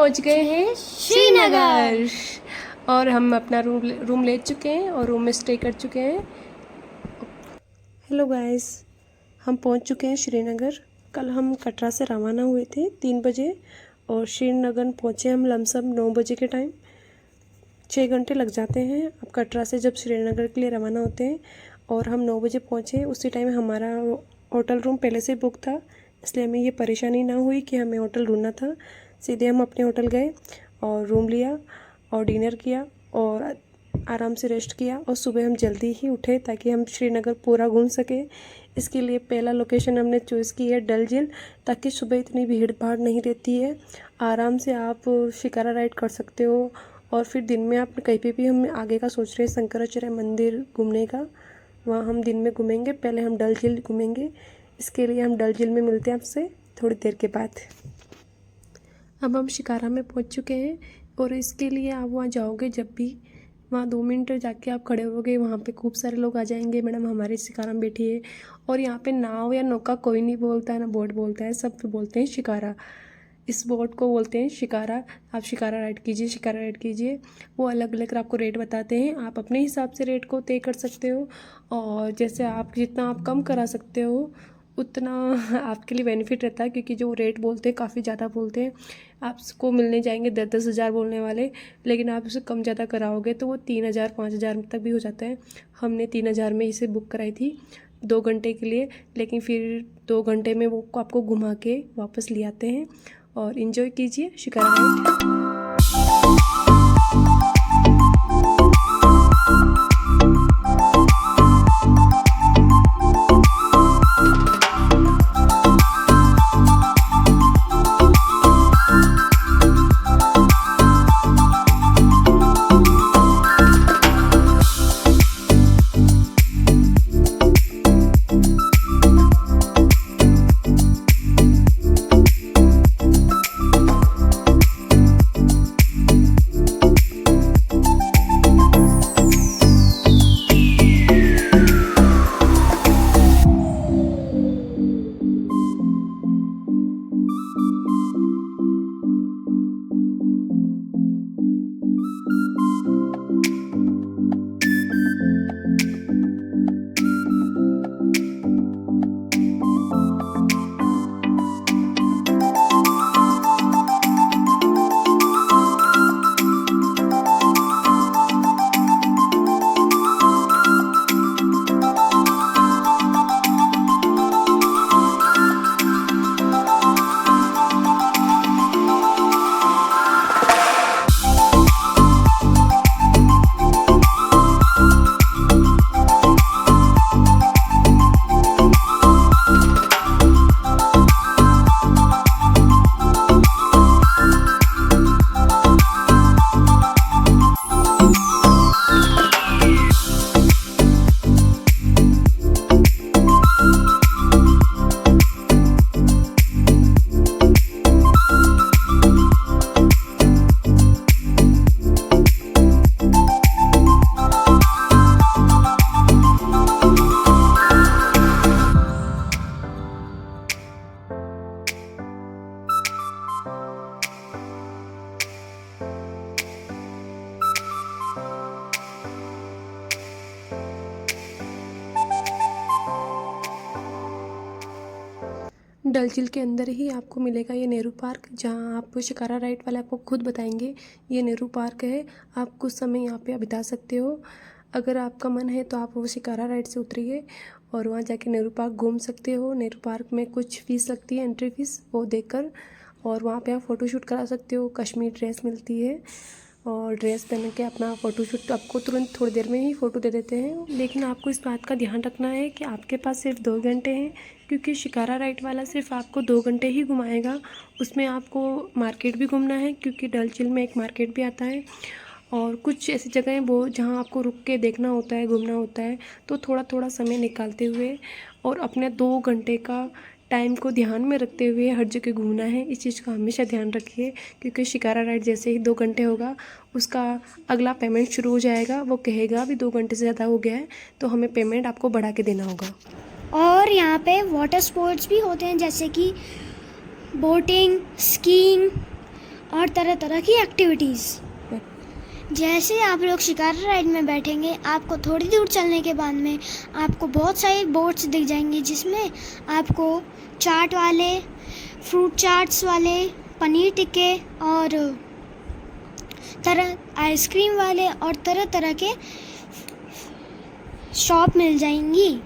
पहुंच गए हैं श्रीनगर और हम अपना रूम ले चुके हैं और रूम में स्टे कर चुके हैं। हेलो गाइस, हम पहुंच चुके हैं श्रीनगर। कल हम कटरा से रवाना हुए थे 3 बजे और श्रीनगर पहुंचे हम लमसम 9 बजे के टाइम। 6 घंटे लग जाते हैं अब कटरा से जब श्रीनगर के लिए रवाना होते हैं। और हम 9 बजे पहुँचे। उसी टाइम हमारा होटल रूम पहले से बुक था, इसलिए हमें ये परेशानी ना हुई कि हमें होटल ढूंढना था। सीधे हम अपने होटल गए और रूम लिया और डिनर किया और आराम से रेस्ट किया। और सुबह हम जल्दी ही उठे ताकि हम श्रीनगर पूरा घूम सके। इसके लिए पहला लोकेशन हमने चूज़ की है डल झील, ताकि सुबह इतनी भीड़ भाड़ नहीं रहती है। आराम से आप शिकारा राइड कर सकते हो। और फिर दिन में आप कहीं पे भी, हम आगे का सोच रहे हैं शंकराचार्य मंदिर घूमने का, वहाँ हम दिन में घूमेंगे। पहले हम डल झील घूमेंगे, इसके लिए हम डल झील में मिलते हैं आपसे थोड़ी देर के बाद। अब हम शिकारा में पहुंच चुके हैं और इसके लिए आप वहाँ जाओगे जब भी, वहाँ 2 मिनट जाके आप खड़े होगे, वहाँ पे खूब सारे लोग आ जाएंगे, मैडम हमारे शिकारा में बैठिए। और यहाँ पे नाव या नौका कोई नहीं बोलता है, ना बोट बोलता है, सब बोलते हैं शिकारा। इस बोट को बोलते हैं शिकारा। आप शिकारा राइड कीजिए, शिकारा राइड कीजिए। वो अलग अलग आपको रेट बताते हैं, आप अपने हिसाब से रेट को तय कर सकते हो। और जैसे आप जितना आप कम करा सकते हो उतना आपके लिए बेनिफिट रहता है, क्योंकि जो रेट बोलते हैं काफ़ी ज़्यादा बोलते हैं। आपको मिलने जाएंगे 10-10 हज़ार बोलने वाले, लेकिन आप उसे कम ज़्यादा कराओगे तो वो 3,000 5,000 तक भी हो जाता है। हमने 3,000 में इसे बुक कराई थी 2 घंटे के लिए, लेकिन फिर 2 घंटे में वो आपको घुमा के वापस ले आते हैं। और इन्जॉय कीजिए शिकारा राइड। डल झील के अंदर ही आपको मिलेगा ये नेहरू पार्क, जहाँ आप शिकारा राइड वाले आपको खुद बताएंगे ये नेहरू पार्क है। आप कुछ समय यहाँ पे बिता सकते हो। अगर आपका मन है तो आप वो शिकारा राइड से उतरिए और वहाँ जाके नेहरू पार्क घूम सकते हो। नेहरू पार्क में कुछ फ़ीस लगती है, एंट्री फ़ीस, वो देकर। और वहाँ पे आप फ़ोटोशूट करा सकते हो। कश्मीर ड्रेस मिलती है और ड्रेस पहन के अपना फ़ोटोशूट, आपको तुरंत थोड़ी देर में ही फ़ोटो दे देते हैं। लेकिन आपको इस बात का ध्यान रखना है कि आपके पास सिर्फ 2 घंटे हैं, क्योंकि शिकारा राइड वाला सिर्फ आपको 2 घंटे ही घुमाएगा। उसमें आपको मार्केट भी घूमना है, क्योंकि डल झील में एक मार्केट भी आता है। और कुछ ऐसी जगहें वो जहाँ आपको रुक के देखना होता है, घूमना होता है। तो थोड़ा थोड़ा समय निकालते हुए और अपने 2 घंटे का टाइम को ध्यान में रखते हुए हर जगह घूमना है। इस चीज़ का हमेशा ध्यान रखिए, क्योंकि शिकारा राइड जैसे ही 2 घंटे होगा उसका अगला पेमेंट शुरू हो जाएगा। वो कहेगा अभी 2 घंटे से ज़्यादा हो गया है, तो हमें पेमेंट आपको बढ़ा के देना होगा। और यहाँ पे वाटर स्पोर्ट्स भी होते हैं, जैसे कि बोटिंग, स्कीइंग और तरह तरह की एक्टिविटीज़। जैसे आप लोग शिकारा राइड में बैठेंगे, आपको थोड़ी दूर चलने के बाद में आपको बहुत सारी बोट्स दिख जाएंगी, जिसमें आपको चाट वाले, फ्रूट चाट्स वाले, पनीर टिक्के और तरह आइसक्रीम वाले और तरह तरह के शॉप मिल जाएंगी।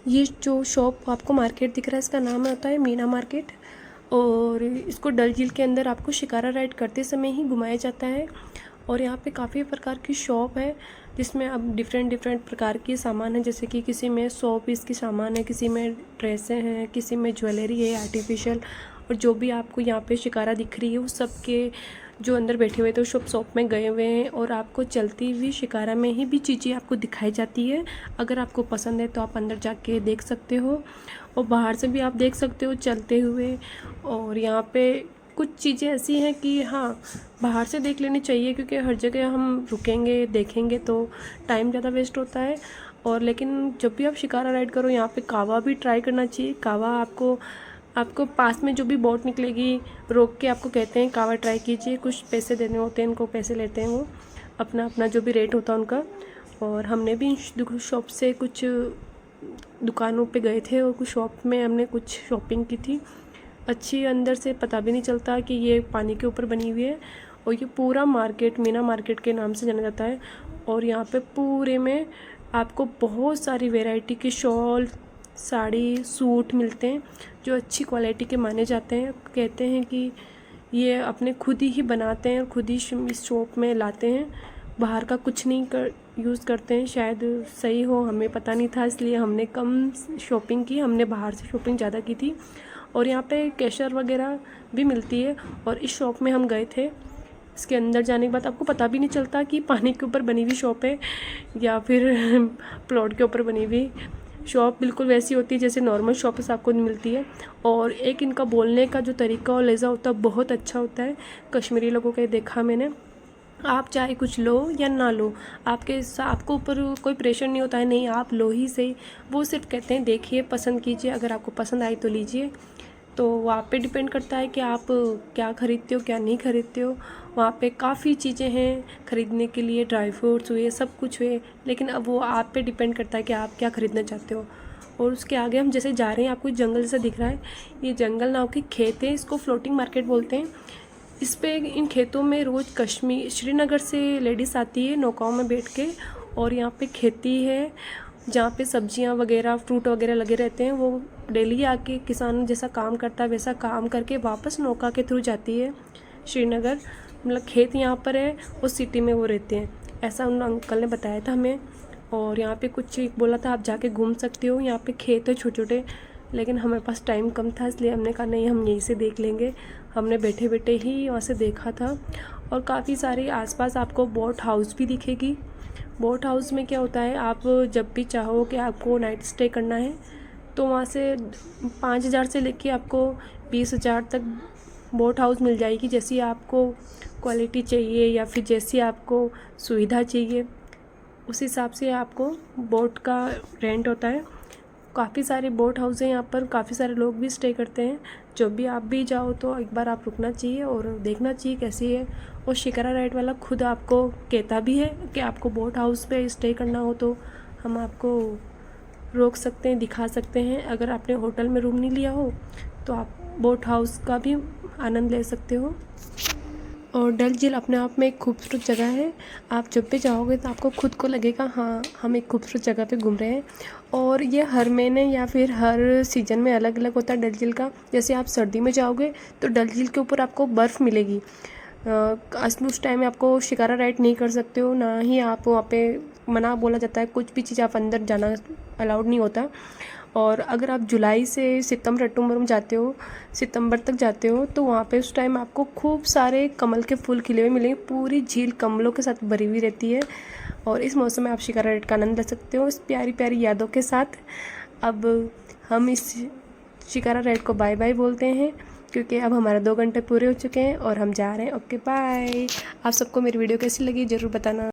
ये जो शॉप आपको मार्केट दिख रहा है, इसका नाम होता है मीना मार्केट, और इसको डल झील के अंदर आपको शिकारा राइड करते समय ही घुमाया जाता है। और यहाँ पे काफ़ी प्रकार की शॉप है, जिसमें अब डिफरेंट प्रकार के सामान है, जैसे कि किसी में 100 पीस की सामान है, किसी में ड्रेसें हैं, किसी में ज्वेलरी है आर्टिफिशियल। और जो भी आपको यहाँ पे शिकारा दिख रही है, वो सब के जो अंदर बैठे हुए थे वो शॉप में गए हुए हैं, और आपको चलती हुई शिकारा में ही भी चीज़ें आपको दिखाई जाती है। अगर आपको पसंद है तो आप अंदर जाके देख सकते हो, और बाहर से भी आप देख सकते हो चलते हुए। और यहाँ पे कुछ चीज़ें ऐसी हैं कि हाँ, बाहर से देख लेनी चाहिए, क्योंकि हर जगह हम रुकेंगे देखेंगे तो टाइम ज़्यादा वेस्ट होता है। और लेकिन जब भी आप शिकारा राइड करो, यहाँ पे कावा भी ट्राई करना चाहिए। कावा आपको पास में जो भी बोट निकलेगी रोक के आपको कहते हैं कावा ट्राई कीजिए, कुछ पैसे देने होते हैं, इनको पैसे लेते हैं वो, अपना जो भी रेट होता है उनका। और हमने भी शॉप से कुछ दुकानों पे गए थे, और कुछ शॉप में हमने कुछ शॉपिंग की थी अच्छी। अंदर से पता भी नहीं चलता कि ये पानी के ऊपर बनी हुई है। और ये पूरा मार्केट मीना मार्केट के नाम से जाना जाता है। और यहाँ पे पूरे में आपको बहुत सारी वैरायटी के शॉल, साड़ी, सूट मिलते हैं, जो अच्छी क्वालिटी के माने जाते हैं। कहते हैं कि ये अपने खुद ही बनाते हैं और खुद ही इस शॉप में लाते हैं, बाहर का कुछ नहीं यूज़ करते हैं। शायद सही हो, हमें पता नहीं था, इसलिए हमने कम शॉपिंग की, हमने बाहर से शॉपिंग ज़्यादा की थी। और यहाँ पे कैशर वगैरह भी मिलती है। और इस शॉप में हम गए थे, इसके अंदर जाने के बाद आपको पता भी नहीं चलता कि पानी के ऊपर बनी हुई शॉप है या फिर प्लॉट के ऊपर बनी हुई शॉप। बिल्कुल वैसी होती है जैसे नॉर्मल शॉप्स आपको मिलती है। और एक इनका बोलने का जो तरीका और लहज़ा होता है बहुत अच्छा होता है, कश्मीरी लोगों का देखा मैंने। आप चाहे कुछ लो या ना लो, आपको ऊपर कोई प्रेशर नहीं होता है, नहीं आप लो ही सही। वो सिर्फ कहते हैं देखिए, पसंद कीजिए, अगर आपको पसंद आई तो लीजिए। तो वो आप पे डिपेंड करता है कि आप क्या ख़रीदते हो क्या नहीं ख़रीदते हो। वहाँ पे काफ़ी चीज़ें हैं ख़रीदने के लिए, ड्राई फ्रूट्स हुए, सब कुछ हुए, लेकिन अब वो आप पे डिपेंड करता है कि आप क्या ख़रीदना चाहते हो। और उसके आगे हम जैसे जा रहे हैं, आपको जंगल जैसा दिख रहा है, ये जंगल नाव के खेत हैं, इसको फ्लोटिंग मार्केट बोलते हैं। इस पे इन खेतों में रोज़ श्रीनगर से लेडीज़ आती है नौकाओं में बैठ के, और यहाँ पे खेती है जहाँ पे सब्जियाँ वगैरह, फ्रूट वगैरह लगे रहते हैं। वो डेली आके किसान जैसा काम करता है वैसा काम करके वापस नौका के थ्रू जाती है श्रीनगर। मतलब खेत यहाँ पर है, उस सिटी में वो रहते हैं, ऐसा उन अंकल ने बताया था हमें। और यहाँ पे कुछ बोला था आप जाके घूम सकते हो, यहाँ पे खेत है छोटे छोटे, लेकिन हमारे पास टाइम कम था इसलिए हमने कहा नहीं हम यहीं से देख लेंगे। हमने बैठे बैठे ही वहाँ से देखा था। और काफ़ी सारे आसपास आपको बोट हाउस भी दिखेगी। बोट हाउस में क्या होता है, आप जब भी चाहो कि आपको नाइट स्टे करना है तो वहाँ से 5,000 से लेके आपको 20,000 तक बोट हाउस मिल जाएगी। जैसी आपको क्वालिटी चाहिए या फिर जैसी आपको सुविधा चाहिए उस हिसाब से आपको बोट का रेंट होता है। काफ़ी सारे बोट हाउस हैं यहाँ पर, काफ़ी सारे लोग भी स्टे करते हैं। जब भी आप भी जाओ तो एक बार आप रुकना चाहिए और देखना चाहिए कैसी है। और शिकारा राइड वाला खुद आपको कहता भी है कि आपको बोट हाउस पे स्टे करना हो तो हम आपको रोक सकते हैं, दिखा सकते हैं। अगर आपने होटल में रूम नहीं लिया हो तो आप बोट हाउस का भी आनंद ले सकते हो। और डल झील अपने आप में एक खूबसूरत जगह है। आप जब भी जाओगे तो आपको खुद को लगेगा हाँ हम एक खूबसूरत जगह पे घूम रहे हैं। और ये हर महीने या फिर हर सीज़न में अलग अलग होता है डल झील का। जैसे आप सर्दी में जाओगे तो डल झील के ऊपर आपको बर्फ़ मिलेगी। उस टाइम में आपको शिकारा राइड नहीं कर सकते हो, ना ही आप वहाँ पे मना बोला जाता है, कुछ भी चीज़ आप अंदर जाना अलाउड नहीं होता। और अगर आप जुलाई से सितंबर अक्टूबर में जाते हो, सितंबर तक जाते हो तो वहाँ पे उस टाइम आपको खूब सारे कमल के फूल खिले हुए मिलेंगे। पूरी झील कमलों के साथ भरी हुई रहती है और इस मौसम में आप शिकारा राइड का आनंद ले सकते हो इस प्यारी प्यारी यादों के साथ। अब हम इस शिकारा राइड को बाय बाय बोलते हैं क्योंकि अब हमारे 2 घंटे पूरे हो चुके हैं और हम जा रहे हैं। Okay bye. आप सबको मेरी वीडियो कैसी लगी ज़रूर बताना।